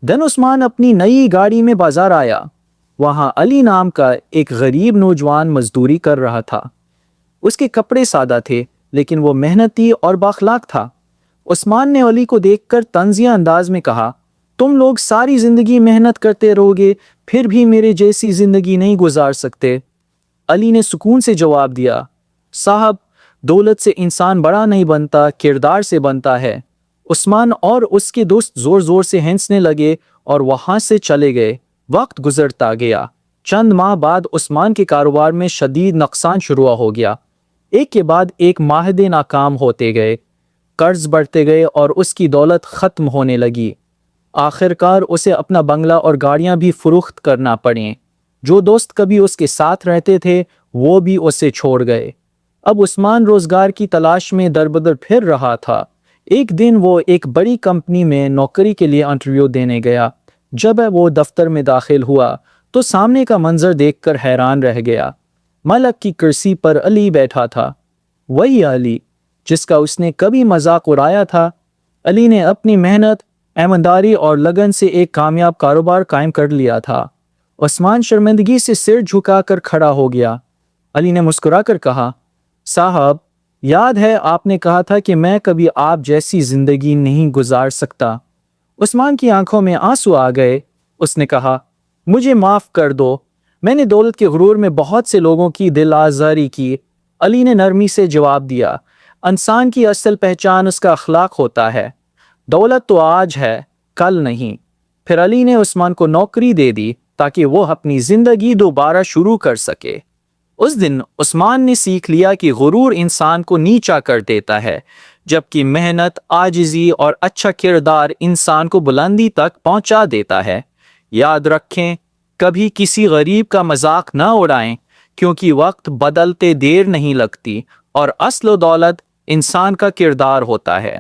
دن عثمان اپنی نئی گاڑی میں بازار آیا۔ وہاں علی نام کا ایک غریب نوجوان مزدوری کر رہا تھا۔ اس کے کپڑے سادہ تھے لیکن وہ محنتی اور بااخلاق تھا۔ عثمان نے علی کو دیکھ کر طنزیہ انداز میں کہا، تم لوگ ساری زندگی محنت کرتے رہو گے پھر بھی میرے جیسی زندگی نہیں گزار سکتے۔ علی نے سکون سے جواب دیا، صاحب، دولت سے انسان بڑا نہیں بنتا، کردار سے بنتا ہے۔ عثمان اور اس کے دوست زور زور سے ہنسنے لگے اور وہاں سے چلے گئے۔ وقت گزرتا گیا۔ چند ماہ بعد عثمان کے کاروبار میں شدید نقصان شروع ہو گیا۔ ایک کے بعد ایک معاہدے ناکام ہوتے گئے، قرض بڑھتے گئے اور اس کی دولت ختم ہونے لگی۔ آخرکار اسے اپنا بنگلہ اور گاڑیاں بھی فروخت کرنا پڑیں۔ جو دوست کبھی اس کے ساتھ رہتے تھے وہ بھی اسے چھوڑ گئے۔ اب عثمان روزگار کی تلاش میں دربدر پھر رہا تھا۔ ایک دن وہ ایک بڑی کمپنی میں نوکری کے لیے انٹرویو دینے گیا۔ جب وہ دفتر میں داخل ہوا تو سامنے کا منظر دیکھ کر حیران رہ گیا۔ ملک کی کرسی پر علی بیٹھا تھا، وہی علی جس کا اس نے کبھی مذاق اڑایا تھا۔ علی نے اپنی محنت، ایمانداری اور لگن سے ایک کامیاب کاروبار قائم کر لیا تھا۔ عثمان شرمندگی سے سر جھکا کر کھڑا ہو گیا۔ علی نے مسکرا کر کہا، صاحب، یاد ہے آپ نے کہا تھا کہ میں کبھی آپ جیسی زندگی نہیں گزار سکتا۔ عثمان کی آنکھوں میں آنسو آ گئے۔ اس نے کہا، مجھے معاف کر دو، میں نے دولت کے غرور میں بہت سے لوگوں کی دل آزاری کی۔ علی نے نرمی سے جواب دیا، انسان کی اصل پہچان اس کا اخلاق ہوتا ہے۔ دولت تو آج ہے، کل نہیں۔ پھر علی نے عثمان کو نوکری دے دی تاکہ وہ اپنی زندگی دوبارہ شروع کر سکے۔ اس دن عثمان نے سیکھ لیا کہ غرور انسان کو نیچا کر دیتا ہے، جبکہ محنت، عاجزی اور اچھا کردار انسان کو بلندی تک پہنچا دیتا ہے۔ یاد رکھیں، کبھی کسی غریب کا مذاق نہ اڑائیں، کیونکہ وقت بدلتے دیر نہیں لگتی اور اصل دولت انسان کا کردار ہوتا ہے۔